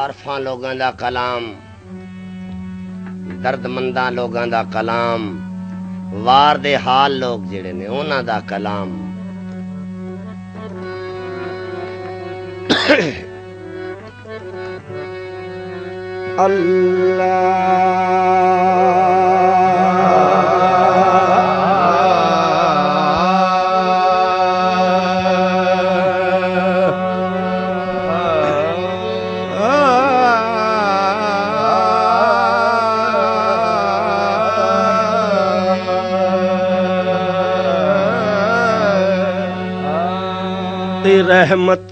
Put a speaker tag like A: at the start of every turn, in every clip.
A: आरफां लोगां दा कलाम, दर्दमंदां लोगां दा कलाम, वार दे हाल लोग जिहड़े ने उन्हां दा कलाम। रहमत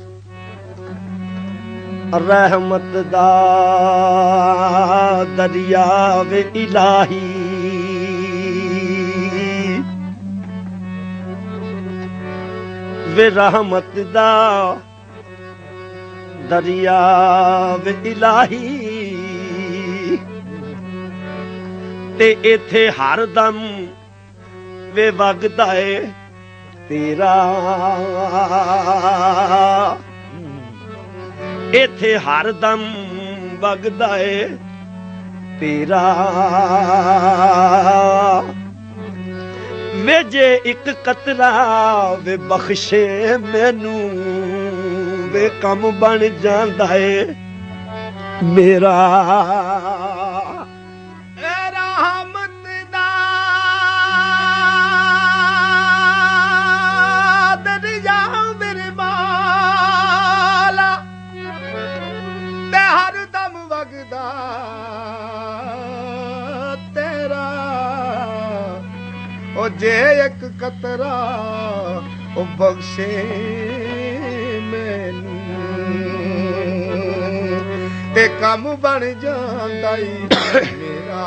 A: रहमत दा दरिया वे इलाही, वे रहमत दा दरिया वे इलाही, ते इथे हर दम वे वगदा है तेरा, इथे हर दम वगदा है तेरा। वे जे एक कतरा वे बख्शे मैनू, वे कम बन जांदा है मेरा। जे एक कतरा ओ बख्शे मैनू, ते कम बन जांदा मेरा।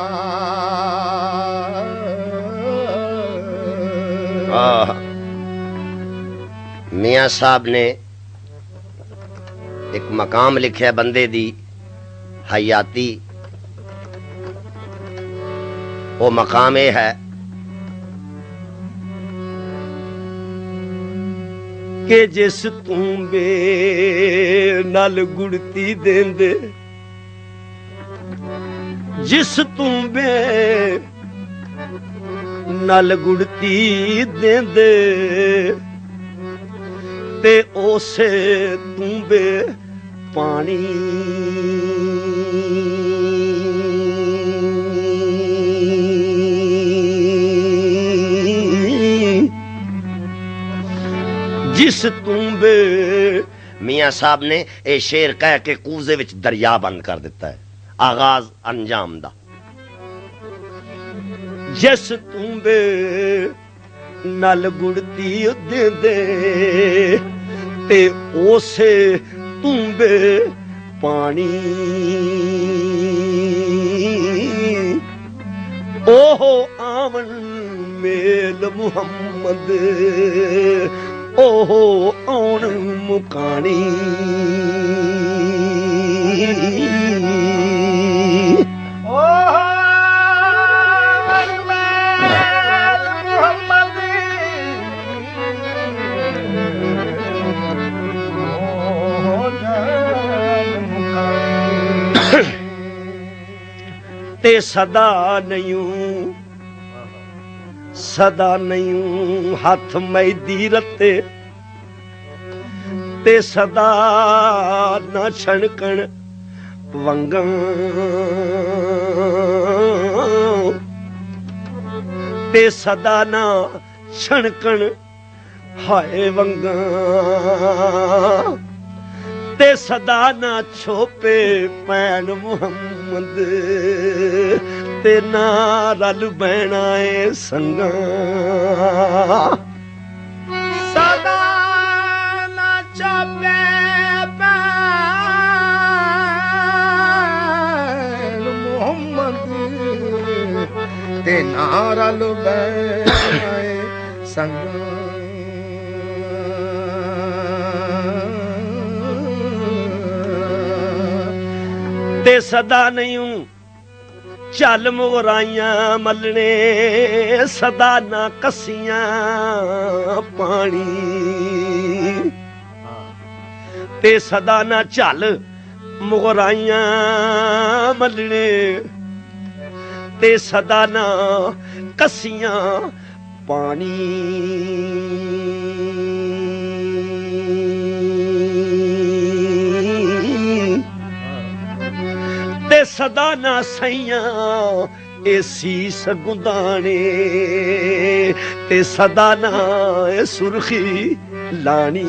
A: मियां साहब ने एक मकाम लिखिया बंदे दी हयाती। वो मकाम ये है कि जिस तूंबे नल गुड़ती देंदे, जिस तूंबे नल गुड़ती देंदे, ते उसे तूंबे पानी जिस तूंबे। मियां साहब ने ये शेर कह के कूजे विच दरिया बंद कर दिता है, आगाज अंजाम दा। जिस तूंबे नल गुड़ती देंदे, ते उसे तूंबे पानी। ओहो आवन मेल मुहम्मद, ओहो आउण मुकानी। ते सदा नहीं, सदा नहीं हाथ मैदी रते, ते सदा ना छणकण वंगां, ते सदा ना छणकण हाय वंगां, ते सदा ना छोपे पैन मुहम्मद, ते ना रल बैणा ए संगा। सदा ना छोपे पैन मुहम्मद, ते ना रल बैणा ए संगा। ते सदा नहीं चल मोराइयां मलने, सदा ना कसियां पानी, ते सदा ना चल मुगराइयां मलने ते सदाना कसियां पानी ते सदाना सैयां ए सीस गुंदाने ते सदाना ए सुर्खी लानी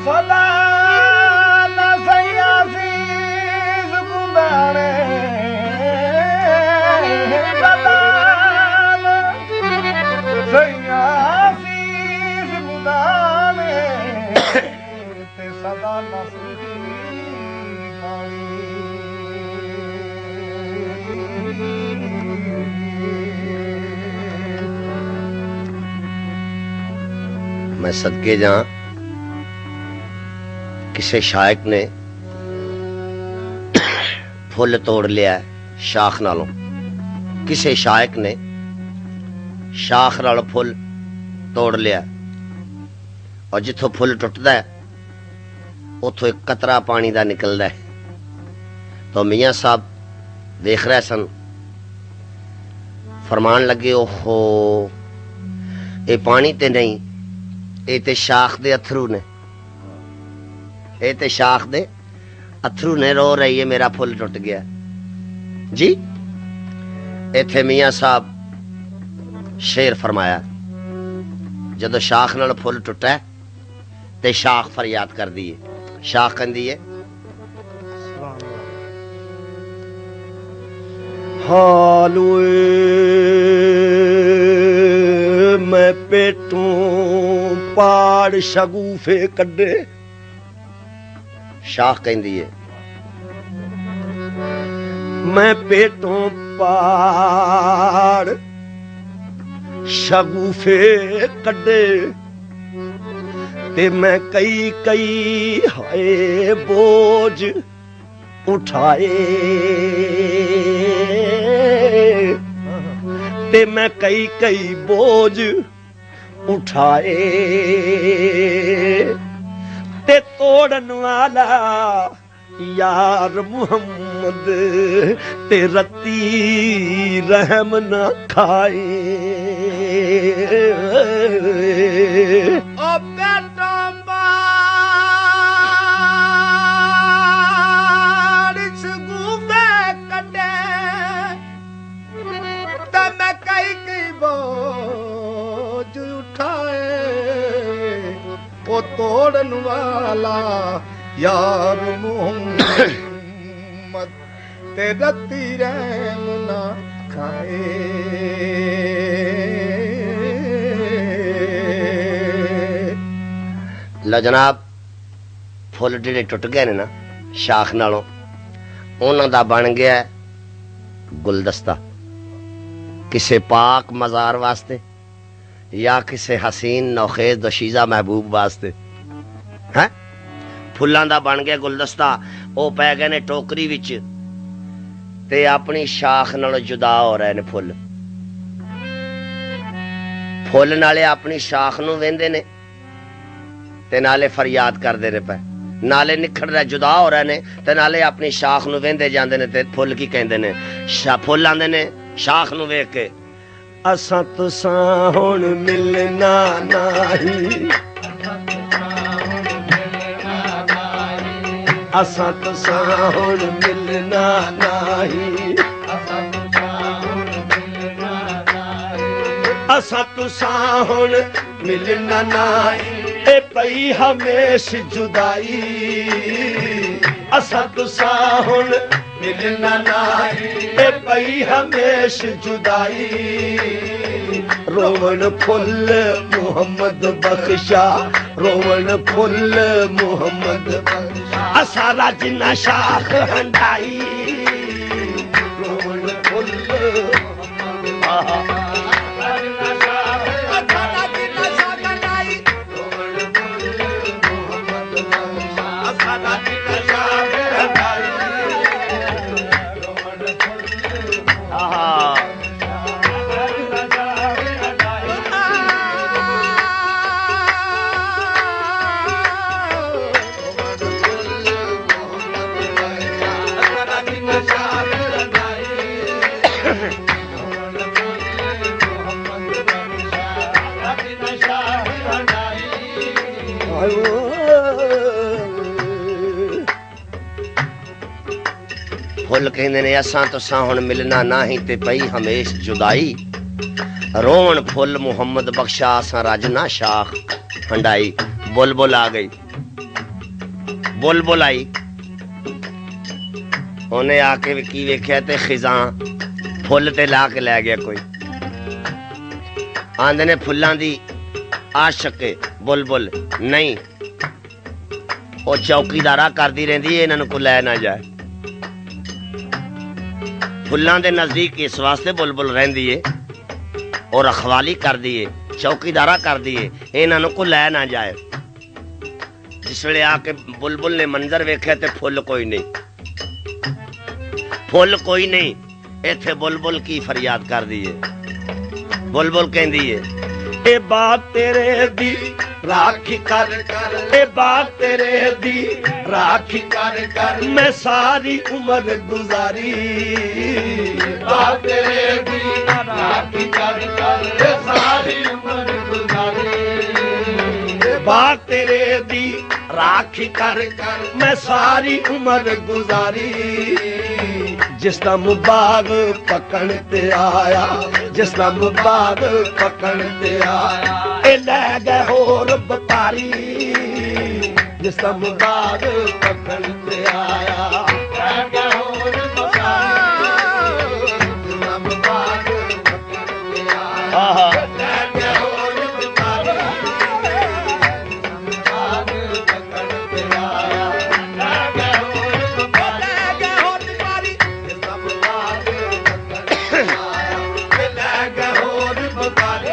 A: सदाना सैया सीस गुंदाने सदाना सैया सीस गुंदाने ते सदाना मैं सदके जा किसी शायक ने फुल तोड़ लिया शाख नालों किसी शायक ने शाख नालों फुल तोड़ लिया और जिथों फुल टुटदा है उथों एक कतरा पानी दा निकलदा है तो मियां साहब देख रहे सन फरमान लगे ओहो ये पानी ते नहीं ये ते शाख दे अथरू ने ये ते शाख दे अथरू ने रो रही है मेरा फुल टुट गया जी इथे मियां साहब शेर फरमाया जदों शाख नाल फुल टुटा ते शाख फरियाद कर दी है शाख कहंदी है हालोए मैं पेटों पाड़ शगूफे कड्डे शाख कहंदी है मैं पेटों पाड़ शगूफे कड्डे ते मैं कई कई हाय बोझ उठाए ते मैं कई कई बोझ उठाए ते तोड़न वाला यार मुहम्मद ते रत्ती रहम न खाए ओ बेटा बारिश गुफे कटे ते मैं कई कई बोझ उठाए ओ तोड़न वाला यार मोहम्मद ते रत्ती रहम ना खाए ला जनाब फुल जेडे टुट गए ने ना शाख नालों उन्हां दा बन गया गुलदस्ता किसे पाक मजार वास्ते या किसे हसीन नौखेज दशीजा महबूब वास्ते है फुल्लां दा बन गया गुलदस्ता वो पै गए ने टोकरी विच ते अपनी शाख नालों जुदा हो रहे ने फुल फुल नाले अपनी शाख नूं वेंदे ने ते नाले फरियाद करदे ने पे नाले निखड़ रहे जुदा हो रहे ने ते नाले अपनी शाख नूं वेंदे जांदे ने ते फुल की कहंदे ने फुल आंदे ने शाख नूं वेख के असां तुसां हुण मिलना नहीं असां तुसां हुण मिलना नहीं असां तुसां हुण मिलना नहीं ए पई हमेश जुदाई असां तुसां हुण मिलना नहीं ए पई हमेश जुदाई रोवण फुल मोहम्मद बख्शा रोवण फुल मोहम्मद बख्शा असा राजना शाख हंडाई रोवण फुल फुल कहंदे ने असां तुसां हुण मिलना नाही ते पई हमेश जुदाई रोवण फुल मुहम्मद बख्शा असां राजना शाख हंडाई बुलबुल आ गई बुलबुल आई उन्हें आके की वेख्या ते खिजा फुल ते ला के लै गया कोई आंदे ने फुल्लां दी आशिक बुलबुल नहीं वो चौकीदारा करती रहिंदी है इन्हां नूं कोई लै ना जाए फुल्लां दे नजदीक इस वास्ते बुलबुल रहिंदी है और रखवाली करदी है चौकीदारा करदी है इन्हां नूं कोई लै ना जाए जिस वेले आके बुलबुल ने मंजर वेख्या ते फुल कोई नहीं इत्थे बुलबुल की फरियाद करदी है बुलबुल कहंदी है ए बात तेरे दी राखी कर कर ए बात तेरे दी राखी कर कर मैं सारी उम्र गुजारी बात तेरे दी राखी कर कर सारी उम्र गुजारी बात तेरे दी राखी कर कर मैं सारी उम्र गुजारी जिसदा मुबाग पकड़ ते आया जिसदा मुबाग पकड़ ते आया ए लै गए होर व्यापारी जिसदा मुबाग पकड़ ते आया लै गए होर व्यापारी जिसदा मुबाग पकड़ ते आया लै गए होर व्यापारी जिसदा मुबाग पकड़ ते आया लै गए होर व्यापारी जिसदा मुबाग पकड़ ते आया लै गए होर व्यापारी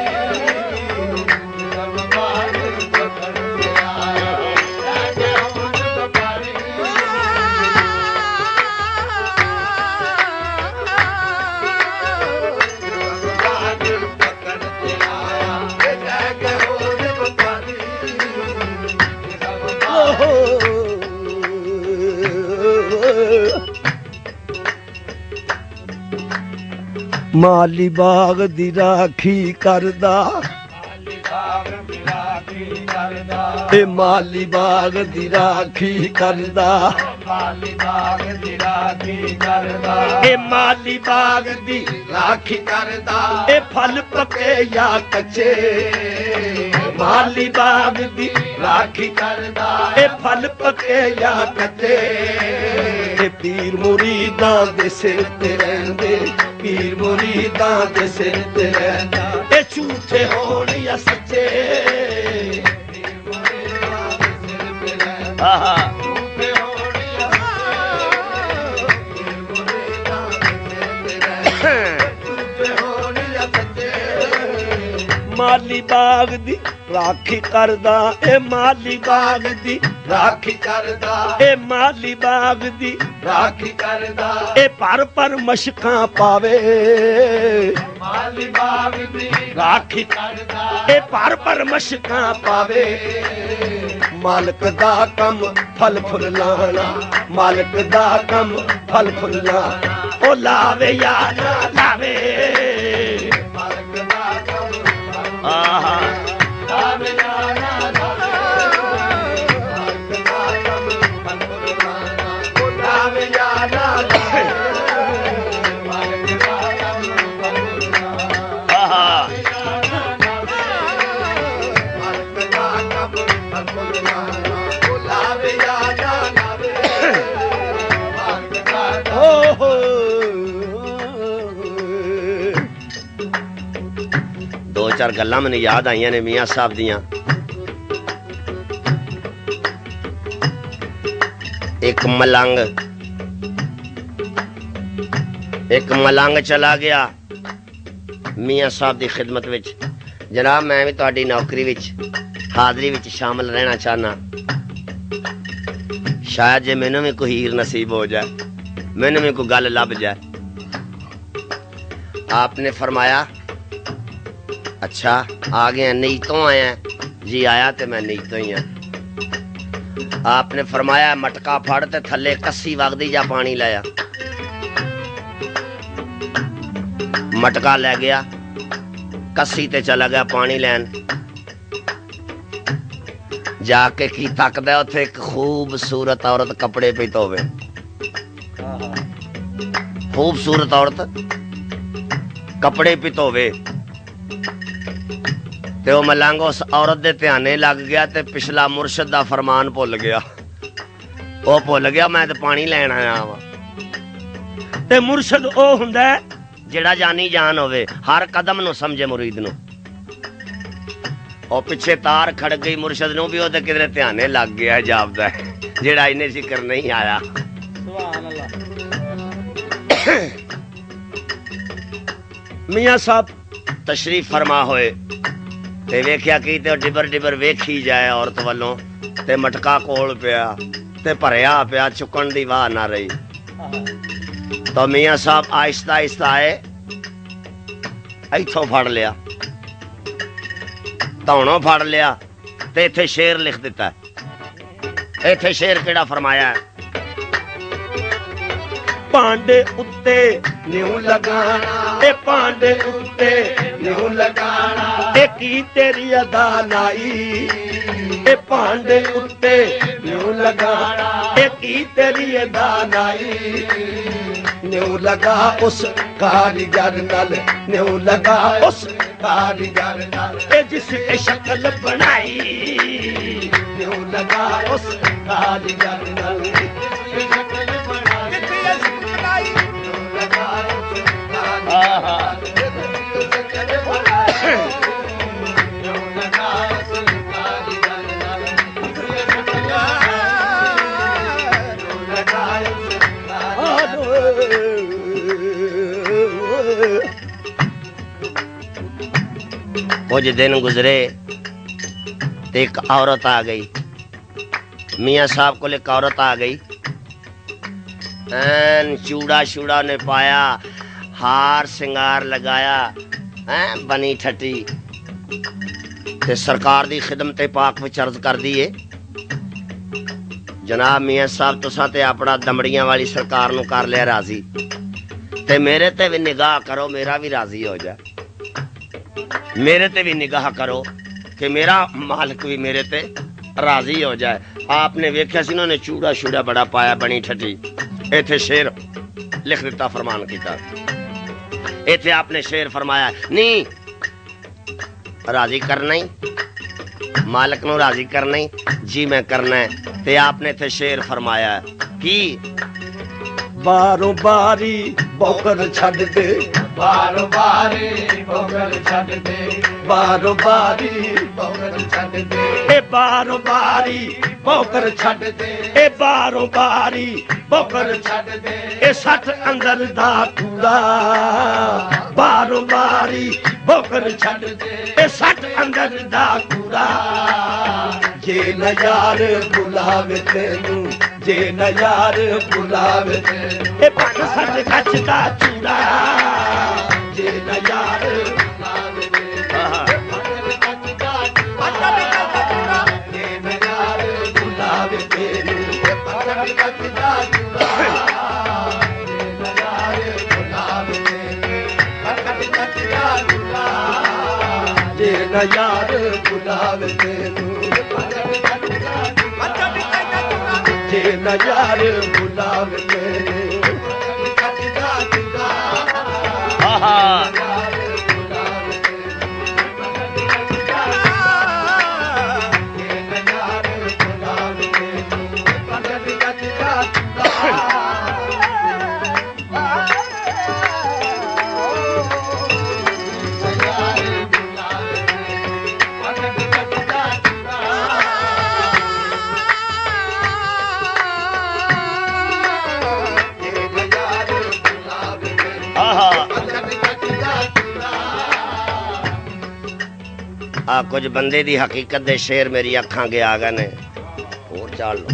A: माली बाग दी राखी करदा ए माली बाग दी राखी करदा माली बाग दी राखी करदा ए माली बाग दी राखी करदा ए फल पके या कच्चे माली बाग दी राखी करदा ए फल पके या कच्चे ए पीर मुरीदां दे सिर ते रहिंदे पीर मुरीदां दे सिर ते रहिंदा ए झूठे होण या सच्चे पीर मुरीदां दे सिर ते रहिंदा झूठे होण या पीर मुरीदां दे सिर ते रहिंदा झूठे होण या सच्चे माली बाग दी राखी करदा ए माली बाग दी राखी करदा ए माली बाग दी राखी करदा ए पर मशकां पावे माली बाग दी राखी करदा ए पर मशकां पावे मालक दा कम फल फुल लाना मालक दा कम फल फुल लाना ओ लावे या ना लावे मालक दा कम आहा लावे या ना लावे मालक दा कम फल फुल लाना ओ लावे या ना लावे मालक दा कम फल फुल लाना आहा मालक दा कम फल फुल लाना ओ लावे या ना लावे मालक दा कम दो चार गल्लां मैनूं याद आईयां ने मियां साहब दियां एक मलंग चला गया मियां साहब की खिदमत विच जनाब मैं भी तुहाडी नौकरी विच हाज़री विच शामिल रहना चाहना शायद जे मैनूं भी कोई हीर नसीब हो जाए मैनूं भी कोई गल लभ जाए आपने फरमाया अच्छा आ गया नीयतों आया जी आया तो मैं नीयतों ही हाँ आपने फरमाया मटका फड़ ते थले कस्सी वगदी जा पानी लाया मटका ले गया कस्सी ते चला गया पानी लैन जाके की तकदा उत्थे एक खूबसूरत औरत कपड़े पे धोवे खूबसूरत औरत कपड़े पितोवे ते वो मलंग उस औरत दे ध्याने लग गया ते पिछला मुर्शद दा फरमान भुल गया। वो भुल गया मैं ते पानी लैन आया वा। ते मुर्शद ओ हुंदा जेड़ा जानी जान होवे, हर कदम नु समझे मुरीद नु। और पिछे तार खड़ गई मुर्शद नु भी ओदे किधरे ध्याने लग गया जापदा जेड़ा इन्हें जिक्र नहीं आया। सुभान अल्लाह। मियां साहब तशरीफ फरमा होए ते वेख्या की ते डिबर डिबर वेखी जाए औरत वालों ते मटका कोल पिया ते भरिया पिया, चुकन दी वाह ना रही। तो मियां साहब आहिस्ता आहिस्ता आए, इथों फड़ लिया, धौनों फड़ लिया ते इथे शेर लिख दिता। इथे शेर केड़ा फरमाया है? पांडे उत्ते न्यू लगाना, ए पांडे उत्ते न्यू लगाना, ए की तेरी अदा नाई, ए पांडे उत्ते न्यू लगाना, ए की तेरी अदा नाई। न्यू लगा उस कारीगर नाल, न्यू लगा उस कारीगर नाल, ए जिसने शक्ल बनाई, न्यू लगा उस कारीगर नाल, शक्ल बनाई। कुछ दिन गुजरे तो एक औरत आ गई। मियां साहब को एक औरत आ गई, चूड़ा शूड़ा ने पाया, हार सिंगार लगाया, बनी ठटी ते सरकार दी खिदमत पाक विच अर्ज कर दी है, जनाब मियां साहब तुसा ते अपना दमड़ियां वाली सरकार नू कर लिया राजी, ते मेरे ते भी निगाह करो, मेरा भी राजी हो जाए। मेरे ते भी निगाह करो कि मेरा मालिक भी मेरे ते राजी हो जाए। आपने वेख्या सी उन्होंने चूड़ा शूड़ा बड़ा पाया, बनी ठटी। इथे शेर लिख दिता, फरमान किया। इथे आपने शेर फरमाया, नहीं राजी करना ही, मालिक नू राजी करना ही, जी मैं करना है। ते आपने इथे शेर फरमाया कि बारों बारी बौकर छड़ दे, बारों बारी बौकर छड़ दे, बारों बारी बौकर छड़ दे, ए बारों बारी बौकर छड़ दे, ए बारों बारी बौकर छड़ दे, ए 60 अंदर दा कूड़ा, बारों बारी बौकर छड़ दे, ए 60 अंदर दा कूड़ा। जे न यार बुलावे तेनू, जे न यार बुलावे तेनू, ए 60 गच दा चूड़ा, जे न यार बुलावे तेनू, जे न यार बुलावे तेनू, जे न यार बुलावे तेनू। कुछ बंदे दी हकीकत दे शेर मेरी अखां के आ गए ने, और चाल लो।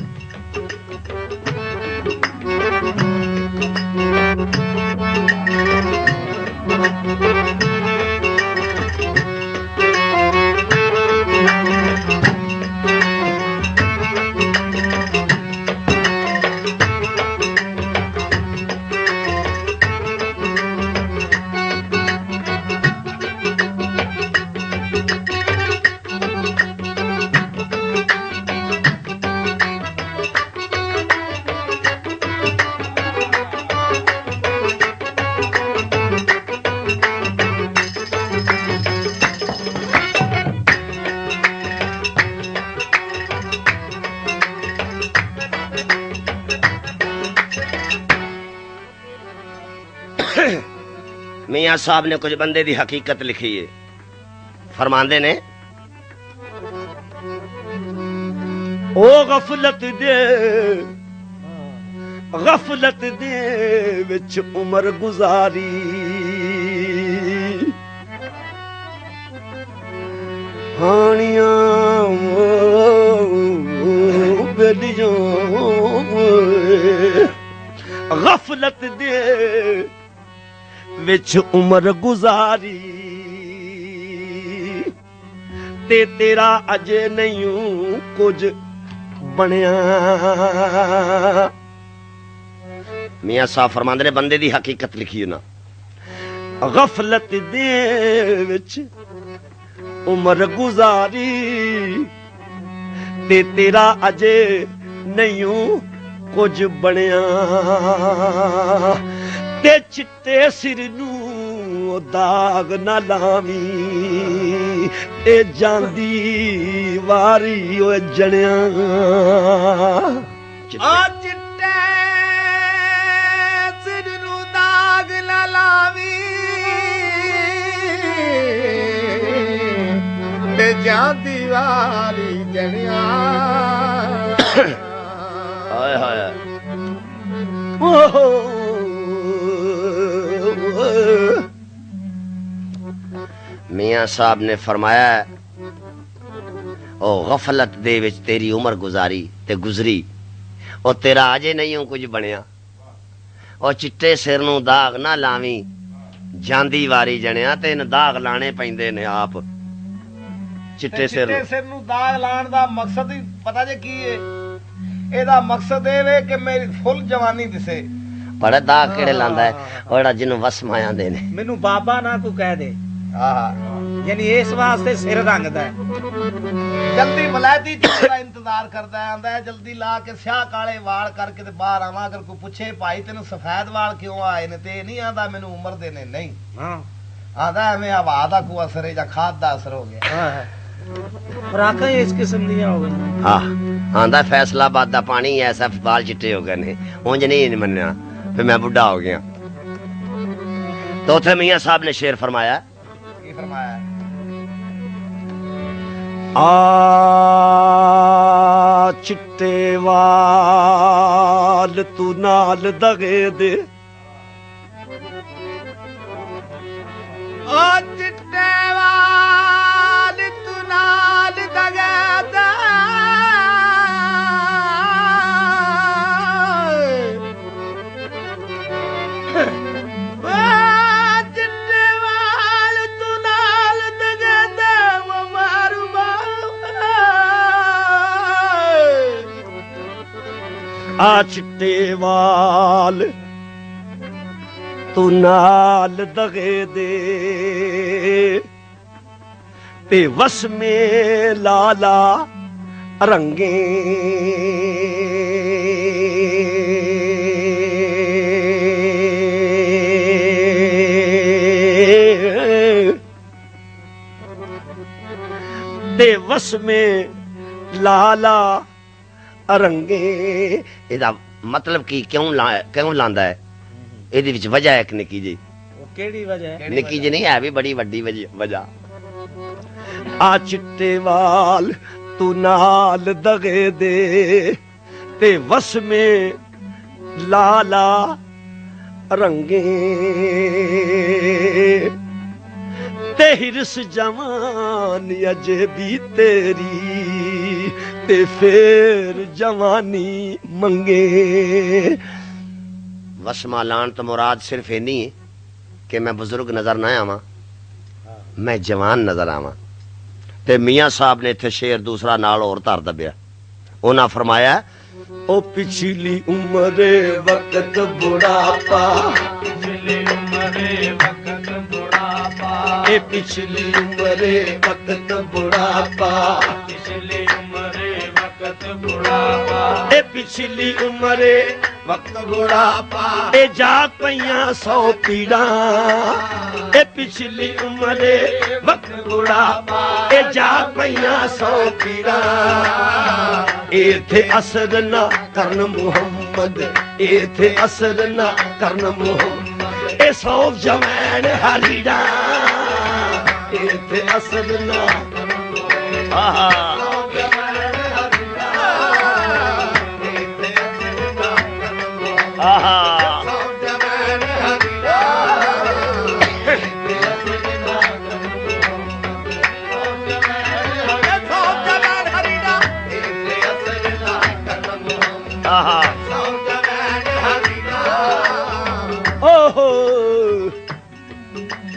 A: मियाँ साहब ने कुछ बंदे दी हकीकत लिखी है। फरमांदे ने ओ गफलत दे विच उम्र गुजारी, हानियां बेलियों गफलत दे विच उम्र गुजारी, ते तेरा अजे नहीं कुछ बनया। मियाँ साहब फरमांदे ने बंदे दी हकीकत लिखी ना, गफलत दे विच उम्र गुजारी, ते तेरा अजे नहीं कुछ बनया, ते चिट्टे सिर नू दाग ना लावी, ते जांदी वारी ओ जणिया।
B: चिट्टे सिर नू दाग ना लावी, ते जांदी वारी जणिया।
A: हाय हाय मियाँ साहब ने फरमाया ओ गफलत दे विच तेरी उम्र गुजारी ते गुजरी, ओ तेरा अजे नहीं हूं कुछ बनया, ओ चिट्टे सिर नू दाग ना लावी, जांदी वारी जणिया। ते इन दाग लाने पैंदे ने आप चिट्टे सिर
B: नू दाग लाण दा मकसद ही पता जे की है? एदा मकसद ए वे कि मेरी फुल जवानी दिसे।
A: बड़ा दाग केड़े लांदा है ओड़ा जिन्नू वस माया दे ने।
B: मैनू बाबा ना तू कह दे, यानी इस वास्ते सिर रंगदा है, जल्दी वलैती चीज़ दा इंतजार करदा है, आंदा है जल्दी ला के स्याह काले वाल करके ते बाहर आवां। अगर कोई पुछे भाई तेनू सफेद वाल क्यों आए ने, ते नहीं आंदा मैनू उम्र दे ने, नहीं आंदा एवें हवा दा कोई असर है जां खाद दा असर हो गया। खुराकां इस किस्म दियां हो गईयां।
A: हाँ आंदा फैसलाबाद दा पानी ऐसा बाल चिट्टे हो गए ने, उंज नहीं मनना फिर मैं बुढ़ा हो गया। तो उथे मियाँ साहब ने शेर फरमाया, आ चिट्टे वाल तू नाल दगे दे,
B: ओ चिट्टे वाल तू नाल दगे दे,
A: आ चिट्टे वाल तू नाल दगे दे, ते वस में लाला रंगे, ते वस में लाला रंगे। एदा मतलब की क्यों लांदा है? एदी विच वजह है एक निक्की जी।
B: केड़ी वजह है?
A: निक्की जी नहीं है भी बड़ी वड्डी वजह। आ चिट्टे वाल तू नाल दगे दे, ते वस में लाला रंगे, ते हिरस जवान अजे भी तेरी, ते फिर जवानी मंगे। वसमा लान तो मुराद सिर्फ इन्नी है कि मैं बुजुर्ग नजर ना आवा, मैं जवान नजर आवा। ते मियाँ साहब ने इत्थे शेर दूसरा नाल और धर दबिया। उन्हें फरमाया ओ पिछली उम्रे वक्त बुढ़ापा, ए पिछली उम्रे वक्त बुढ़ापा, ए पिछली उम्रे वक्त बुढ़ापा, ए जा पईयां 100 पीड़ा, ए पिछली उम्रे वक्त बुढ़ापा, ए जा पईयां 100 पीड़ा। इथे असर ना करन मुहम्मद, इथे असर ना करन मुहम्मद, ए सौफ जवैन हरीड़ा इत्थे असर ना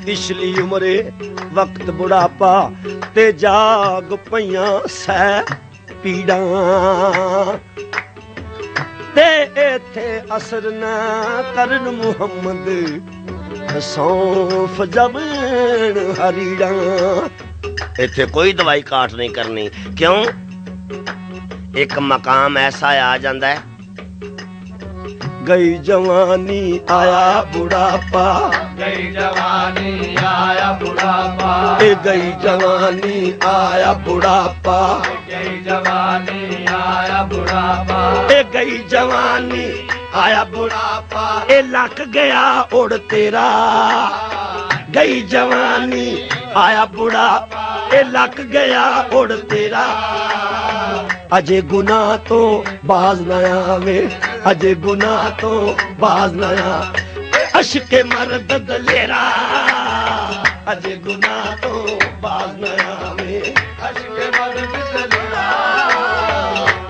A: पिछली उमरे वक्त बुढ़ापा ते जाग पईयां सै पीड़ा ते इत्थे असर न करन मुहम्मद सौंफ जबन हरीड़ा इत्थे कोई दवाई काट नहीं करनी क्यों एक मकाम ऐसा आ जांदा है गई जवानी आया बुढ़ापा
B: गई जवानी आया बुढ़ापा
A: गई जवानी आया बुढ़ापा
B: गई जवानी आया बुढ़ापा
A: गई जवानी आया बुढ़ापा लक गया उड़ तेरा गई जवानी आया बुढ़ापा लक गया उड़ तेरा अजे गुनाह तो बाज न आवे अजे गुनाह तो बाज न आवे अश्के मर्द दलेरा अजे गुनाह तो बाज न आवे
B: अश्के मर्द दलेरा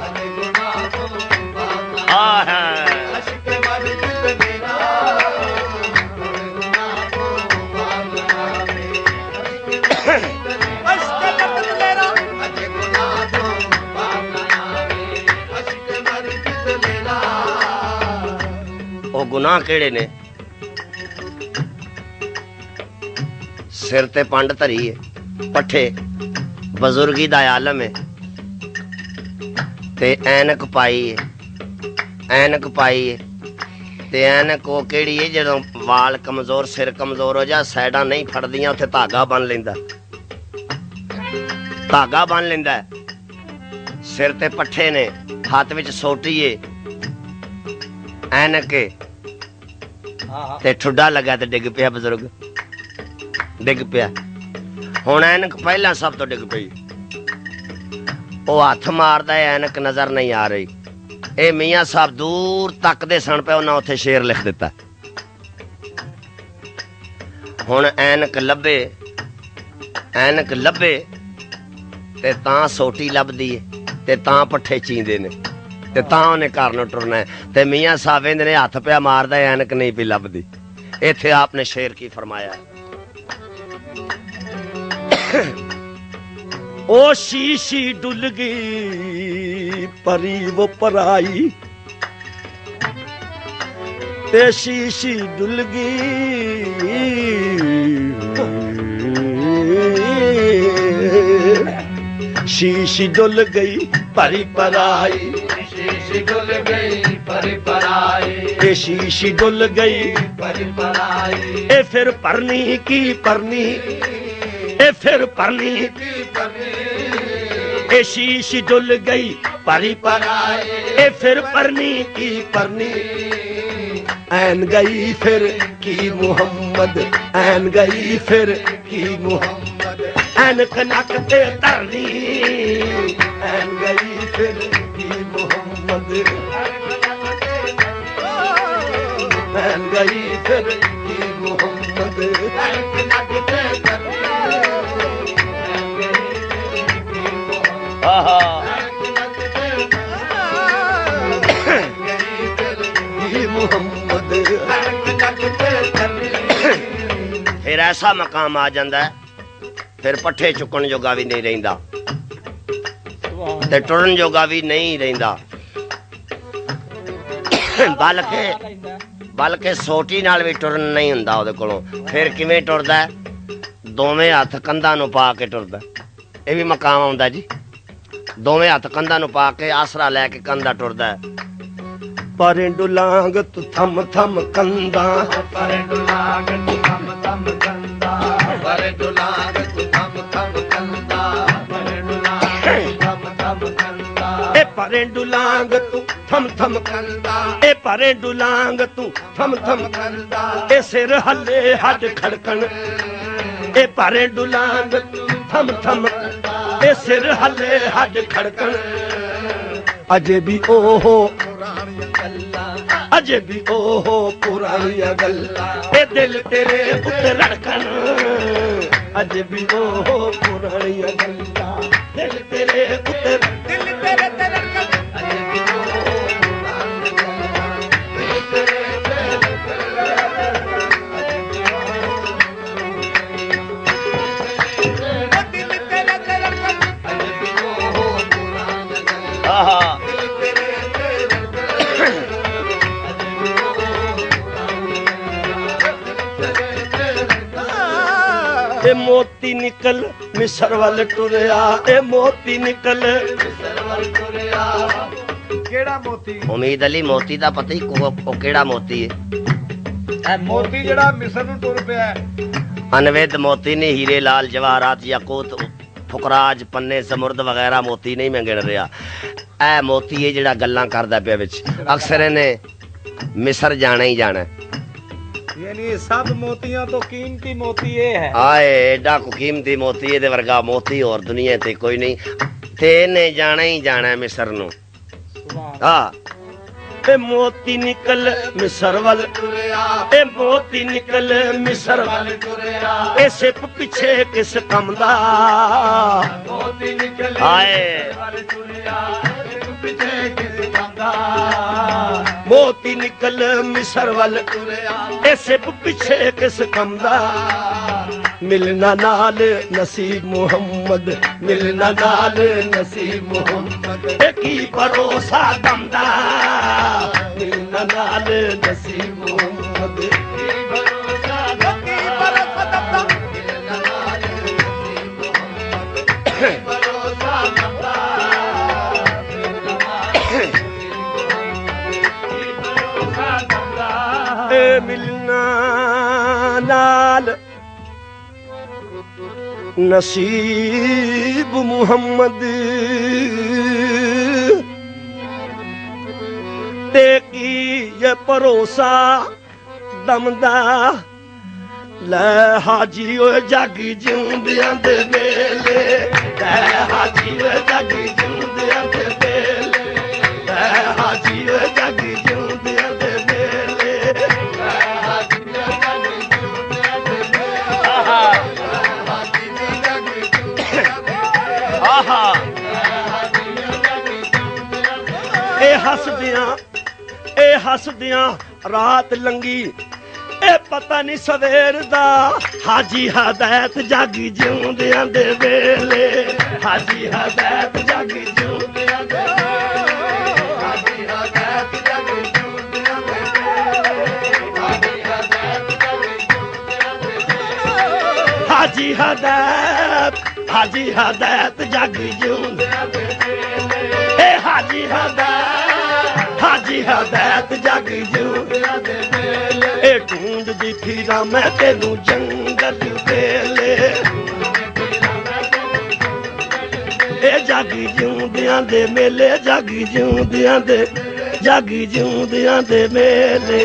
B: अजे गुनाह तो बाज न
A: आवे
B: अश्के मर्द दलेरा गुनाह तो बाज न आवे अश्के मर्द दलेरा अजे गुनाह तो बाज न आवे अश्के मर्द दलेरा
A: ओ गुनाह केड़े ने सिर ते पंड धरी है पट्ठे बजुर्गी दा आलम है ते ऐनक पाई है ते ऐनक वो केड़ी है जदों वाल कमजोर सिर कमजोर हो जा साइडा नहीं फड़दियां उत्थे धागा बन लेंदा सिर ते पट्ठे ने हाथ विच सोटी है ऐनक ते ठुड्डा लगा ते डिग पिया बजुर्ग डिग पिया हुण ऐनक पहला सब तो डिग पई ओ हथ मारदा ऐनक नजर नहीं आ रही ए मियां साहब दूर तकदे सन पे उन्हां उत्थे शेर लिख दिता हुण ऐनक लभे ते तां सोटी लभदी है ते तां पट्ठे चींदे ने ते तां उन्हें घर नूं टुरना है ते मियां साहब ने हथ पिया मारदा ऐनक नहीं पई लभदी इत्थे आपने शेर की फरमाया ओ शीशी डुल गई परी वो पराई ते शीशी डुल गई शीशी डुल गई परी पराई
B: शीशी डुल गई परी पराई
A: शीशी डुल गई
B: परी पराई
A: फिर परनी की परनी फिर परनी
B: की परनी
A: शीशी डुल गई परी पराई फिर परनी की परनी ऐन गई फिर की मुहम्मद ऐन गई फिर की मुहम्मद ऐनक नक ते तरनी ऐन गई फिर की मुहम्मद ऐन गई फिर की मुहम्मद
B: ऐनक नक ते तरनी
A: फिर ऐसा मकाम आ जाता है फिर पट्ठे चुकन जोगा भी नहीं रहिंदा ते टुरन जोगा भी नहीं रहिंदा बल्कि सोटी नाल भी टुरन नहीं हुंदा ओदे कोलों फिर किवें टुरदा है दोवें हथ कंधां नूं पा के टुरदा ये भी मकाम आउंदा जी दोवें हथ कंधां नूं पा के आसरा लैके कंधा टुरदा है परे डुलांग तू थम थम कंधा
B: परे डुलांग तू थम थम कंधा परे डुलांग तू थम थम कंधा परे डुलांग तू थम थम कंधा
A: ਭਰੇ ਡੁਲਾਂਗ ਤੂੰ ਥਮ ਥਮ ਕਰਦਾ ਇਹ ਭਰੇ ਡੁਲਾਂਗ ਤੂੰ ਥਮ ਥਮ ਕਰਦਾ ਇਹ ਸਿਰ ਹੱਲੇ ਹੱਡ ਖੜਕਣ ਇਹ ਭਰੇ ਡੁਲਾਂਗ ਤੂੰ ਥਮ ਥਮ ਇਹ ਸਿਰ ਹੱਲੇ ਹੱਡ ਖੜਕਣ ਅਜੇ ਵੀ ਉਹ ਅਜੇ ਵੀ ਉਹ ਪੁਰਾਣੀਆਂ ਗੱਲਾਂ ਇਹ ਦਿਲ ਤੇਰੇ ਉੱਤੇ ਰੜਕਣ ਅਜੇ ਵੀ ਉਹ ਪੁਰਾਣੀਆਂ ਗੱਲਾਂ ਦਿਲ ਤੇਰੇ ਉੱਤੇ ਦਿਲ ਤੇਰੇ ਤੇ ਰੜਕਣ ਅਜੇ ਵੀ ਉਹ ਪੁਰਾਣੀਆਂ ਗੱਲਾਂ ਦਿਲ ਤੇਰੇ ਤੇ ਰੜਕਣ ਅਜੇ ਵੀ ਉਹ ਪੁਰਾਣੀਆਂ ਗੱਲਾਂ ਆਹਾ ਇਹ ਮੋਤੀ ਨਿਕਲ ਮਿਸਰ ਵੱਲ ਟੁਰਿਆ ਇਹ ਮੋਤੀ ਨਿਕਲ ਮਿਸਰ ਵੱਲ ਟੁਰਿਆ
B: ਕਿਹੜਾ ਮੋਤੀ
A: ਉਮੀਦ ਅਲੀ ਮੋਤੀ ਦਾ ਪਤਾ ਹੀ ਉਹ ਕਿਹੜਾ ਮੋਤੀ ਹੈ
B: ਇਹ ਮੋਤੀ ਜਿਹੜਾ ਮਿਸਰ ਨੂੰ ਟੁਰ ਪਿਆ
A: ਅਨਵੇਦ ਮੋਤੀ ਨੇ ਹੀਰੇ ਲਾਲ ਜਵਾਹਰਾਤ ਯਾਕੂਤ ਫੁਕਰਾਜ ਪੰਨੇ ਸਮੁਰਦ ਵਗੈਰਾ ਮੋਤੀ ਨਹੀਂ ਮੈਂ ਗਿਣ ਰਿਹਾ ਇਹ ਮੋਤੀ ਹੈ ਜਿਹੜਾ ਗੱਲਾਂ ਕਰਦਾ ਪਿਆ ਵਿੱਚ ਅਕਸਰ ਇਹਨੇ ਮਿਸਰ ਜਾਣਾ ਹੀ ਜਾਣਾ
B: यानी सब मोतियां तो कीमती मोती ये है
A: आए एडा को कीमती मोती ये वर्गा मोती और दुनिया ते कोई नहीं ते ने जाना ही जाना है मिस्र नु हां ए मोती निकल मिस्र वल टुरिया ए मोती निकल मिस्र वल टुरिया ए सिप पीछे किस कम दा मोती निकल आए वल टुरिया पीछे किस कम दा मोती निकल मिस्र वल टुरिया ए सिप पीछे किस कम दा मिलना नाल नसीब मोहम्मद मिलना नाल नसीब मोहम्मद ए की भरोसा दमदा मिलना नाल नसीब मोहम्मद की भरोसा दमदा मिलना नाल नसीब मोहम्मद की भरोसा दमदा मिलना नाल नसीब मुहम्मद ते की ये भरोसा दमदा लै हाजी ओ जागी जिउंदियां दे वेले लै हाजी ओ जागी जिउंदियां दे वेले लै हाजी ओ जागी जिउंदियां दे वेले हसदियां रात लंगी ए पता नहीं सवेर दा हाजी हदैत जागी जिउंदियां दे वेले हाजी हदैत जागी जिउंदियां दे हाजी हदैत जागी जिउंदियां दे हाजी हदैत जागी जिउंदियां दे हाजी हदैत जागी जिउंदियां दे ए हाजी हदैत जागी जिउंदियां दे ए ढूंढ दी फिरा मैं तेनू जंगल वेले ए जागी जिउंदियां दे मेले जागी जिउंदियां दे मेले